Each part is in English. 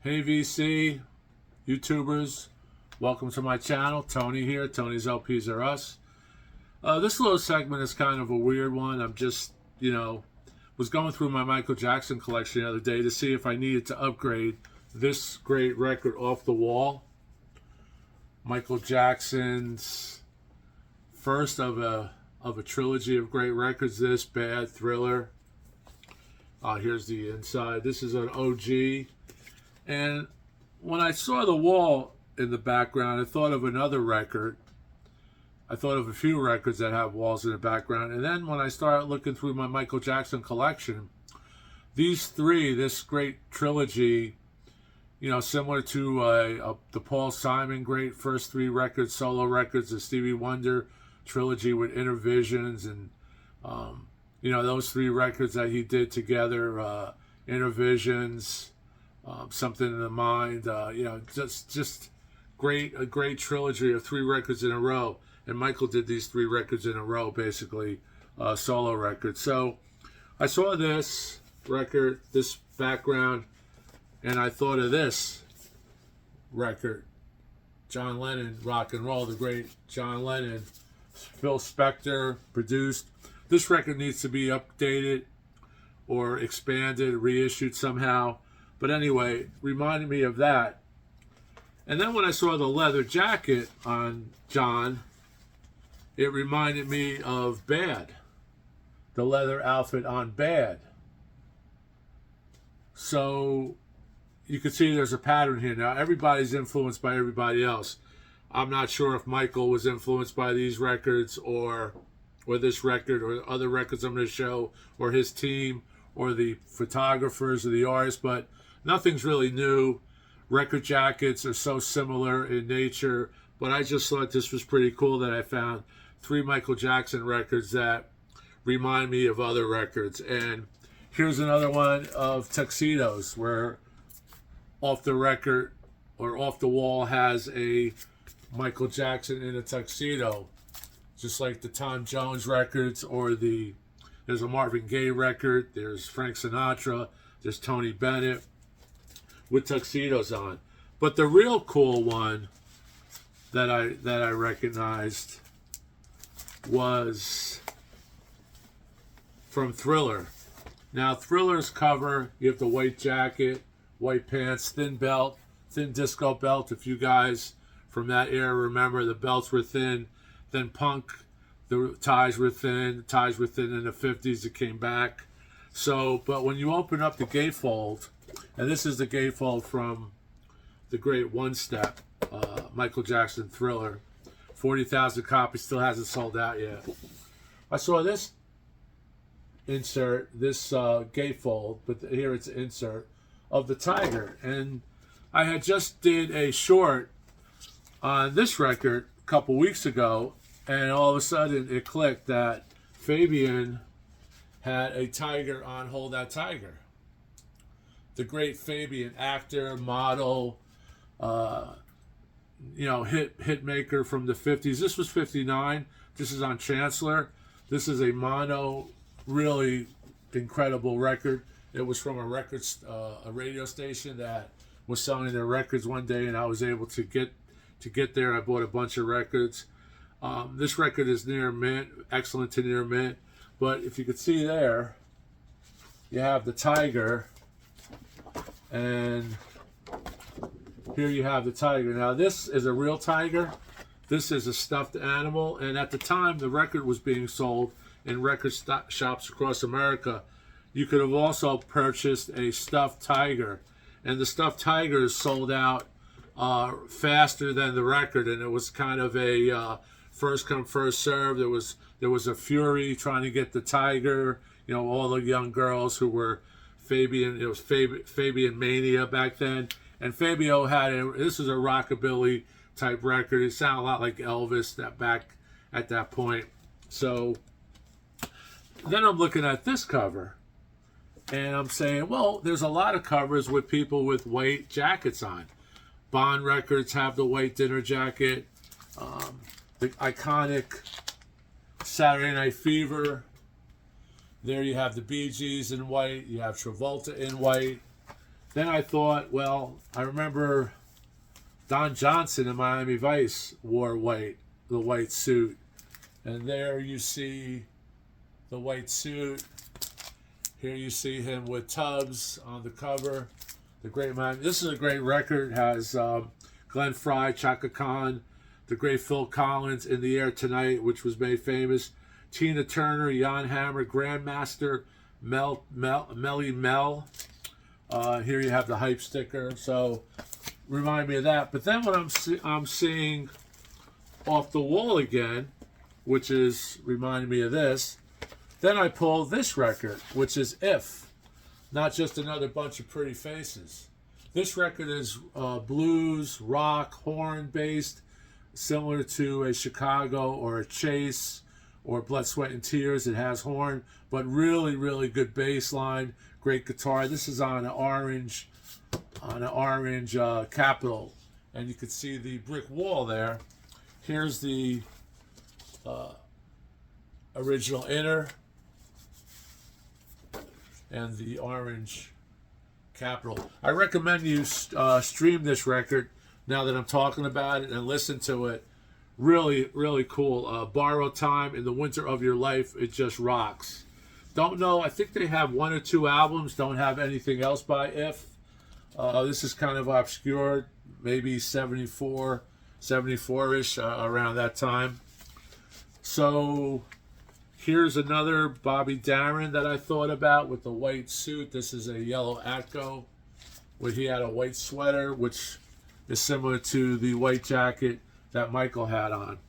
Hey VC, YouTubers, welcome to my channel. Tony here, Tony's LPs Are Us. This little segment is kind of a weird one. I'm just, was going through my Michael Jackson collection the other day to see if I needed to upgrade this great record off the wall. Michael Jackson's first of a trilogy of great records, This, Bad, Thriller. Here's the inside. This is an OG. And when I saw the wall in the background, I thought of another record. I thought of a few records that have walls in the background. And then when I started looking through my Michael Jackson collection, these three, this great trilogy, similar to the Paul Simon great first three records, solo records, the Stevie Wonder trilogy with Innervisions, and, those three records that he did together, Innervisions, Something in the Mind, just a great trilogy of three records in a row. And Michael did these three records in a row, basically, solo records. So I saw this record, this background, and I thought of this record, John Lennon, Rock and Roll, the great John Lennon. Phil Spector produced. This record needs to be updated or expanded, reissued somehow. But anyway, reminded me of that. And then when I saw the leather jacket on John, it reminded me of Bad, the leather outfit on Bad. So you can see there's a pattern here. Now, everybody's influenced by everybody else. I'm not sure if Michael was influenced by these records or this record or other records I'm going to show, or his team or the photographers or the artists, but nothing's really new. Record jackets are so similar in nature, but I just thought this was pretty cool that I found three Michael Jackson records that remind me of other records. And here's another one of tuxedos, where off the record or off the wall has a Michael Jackson in a tuxedo, just like the Tom Jones records, or there's a Marvin Gaye record, there's Frank Sinatra, there's Tony Bennett with tuxedos on. But the real cool one that I recognized was from Thriller. Now, Thriller's cover, you have the white jacket, white pants, thin belt, thin disco belt. If you guys from that era remember, the belts were thin. Then Punk, the ties were thin in the 50s. It came back. So, but when you open up the gatefold, and this is the gatefold from the great One Step, Michael Jackson Thriller, 40,000 copies, still hasn't sold out yet. I saw this insert, this gatefold, but here it's an insert of the Tiger. And I had just did a short on this record a couple weeks ago, and all of a sudden it clicked that Fabian had a tiger on Hold That Tiger. The great Fabian, actor, model, hit maker from the 50s. This was 59. This is on Chancellor. This is a mono, really incredible record. It was from a radio station that was selling their records one day, and I was able to get there. I bought a bunch of records. This record is near mint, excellent to near mint. But if you could see there, you have the tiger, and here you have the tiger. Now, this is a real tiger. This is a stuffed animal, and at the time the record was being sold in record shops across America, you could have also purchased a stuffed tiger, and the stuffed tiger is sold out faster than the record, and it was kind of a first come first serve. There was a fury trying to get the tiger. All the young girls who were Fabian. It was Fabian mania back then, and Fabio this is a rockabilly type record. It sounded a lot like Elvis back at that point. So then I'm looking at this cover, and I'm saying, well, there's a lot of covers with people with white jackets on. Bond records have the white dinner jacket. The iconic Saturday Night Fever. There you have the Bee Gees in white. You have Travolta in white. Then I thought, well, I remember Don Johnson in Miami Vice wore the white suit. And there you see the white suit. Here you see him with Tubbs on the cover. The great man. This is a great record. It has Glenn Frey, Chaka Khan, the great Phil Collins, In the Air Tonight, which was made famous. Tina Turner, Jan Hammer, Grandmaster, Melly Mel. Here you have the hype sticker. So remind me of that. But then when I'm seeing Off the Wall again, which is reminding me of this, then I pull this record, which is If, not just another bunch of pretty faces. This record is blues, rock, horn based, similar to a Chicago or a Chase or Blood, Sweat, and Tears. It has horn, but really, really good bass line, great guitar. This is on an orange Capitol, and you can see the brick wall there. Here's the original inner and the orange Capitol. I recommend you stream this record now that I'm talking about it and listen to it. Really, really cool. Borrowed Time, In the Winter of Your Life, it just rocks. Don't know, I think they have 1 or 2 albums, don't have anything else by If. This is kind of obscure, maybe 74-ish, around that time. So here's another Bobby Darin that I thought about with the white suit. This is a yellow Atco, where he had a white sweater, which is similar to the white jacket that Michael had on.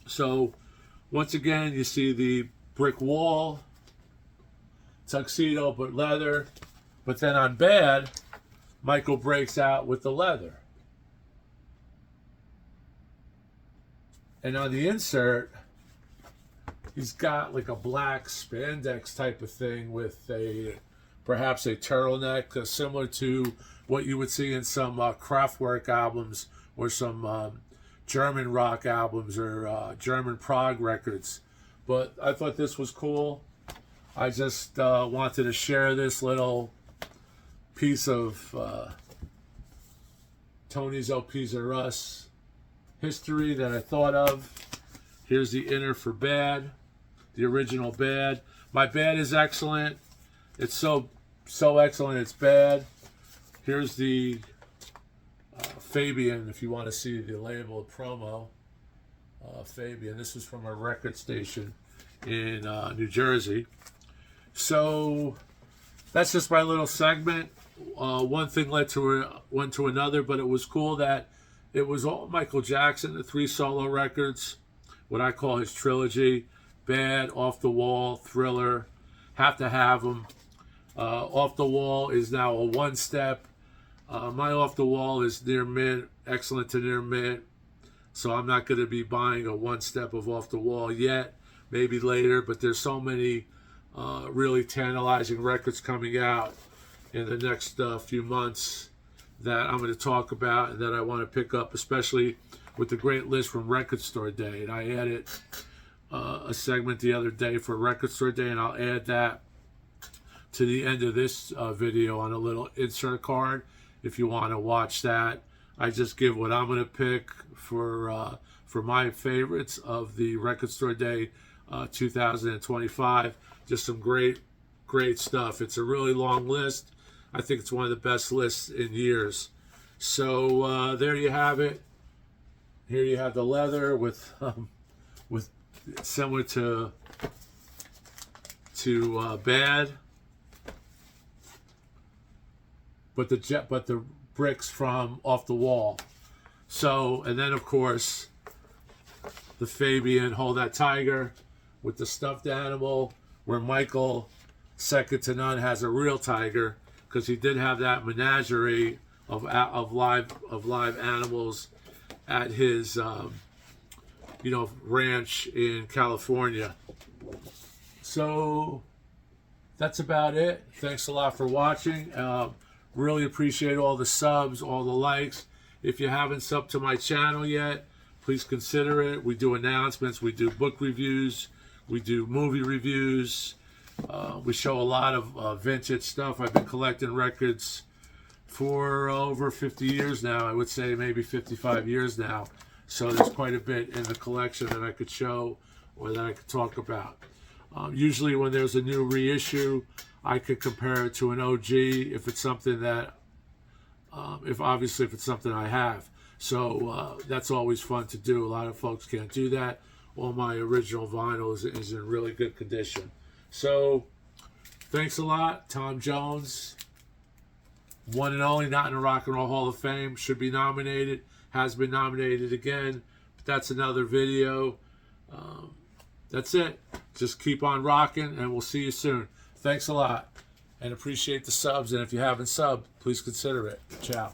So once again, you see the brick wall, tuxedo but leather. But then on Bad, Michael breaks out with the leather. And on the insert, he's got like a black spandex type of thing with perhaps a turtleneck, similar to what you would see in some Kraftwerk albums or some German rock albums or German prog records. But I thought this was cool. I just wanted to share this little piece of Tony's LPs Are Us history that I thought of. Here's the inner for Bad, the original Bad. My Bad is excellent. It's so excellent it's bad. Here's the Fabian, if you want to see the label promo. Fabian. This is from a record station in New Jersey. So that's just my little segment. One thing led to another, but it was cool that it was all Michael Jackson, the 3 solo records, what I call his trilogy: Bad, Off the Wall, Thriller. Have to have them. Off the Wall is now a 1-step. My Off the Wall is near mint, excellent to near mint. So I'm not going to be buying a 1-step of Off the Wall yet. Maybe later, but there's so many really tantalizing records coming out in the next few months that I'm going to talk about and that I want to pick up, especially with the great list from Record Store Day. And I added a segment the other day for Record Store Day, and I'll add that to the end of this video on a little insert card if you want to watch that. I just give what I'm going to pick for my favorites of the Record Store Day 2025. Just some great stuff. It's a really long list. I think it's one of the best lists in years. So there you have it. Here you have the leather with similar to Bad, but the bricks from Off the Wall. So, and then of course the Fabian Hold That Tiger with the stuffed animal, where Michael, second to none, has a real tiger, because he did have that menagerie of live animals at his ranch in California. So that's about it. Thanks a lot for watching. Really appreciate all the subs, all the likes. If you haven't subbed to my channel yet, please consider it. We do announcements, we do book reviews, we do movie reviews. We show a lot of vintage stuff. I've been collecting records for over 50 years now. I would say maybe 55 years now. So there's quite a bit in the collection that I could show or that I could talk about. Usually when there's a new reissue, I could compare it to an OG if it's something that, if it's something I have. So that's always fun to do. A lot of folks can't do that. All my original vinyl is in really good condition. So thanks a lot. Tom Jones, one and only, not in the Rock and Roll Hall of Fame, should be nominated, has been nominated again, but that's another video. That's it. Just keep on rocking, and we'll see you soon. Thanks a lot, and appreciate the subs, and if you haven't subbed, please consider it. Ciao.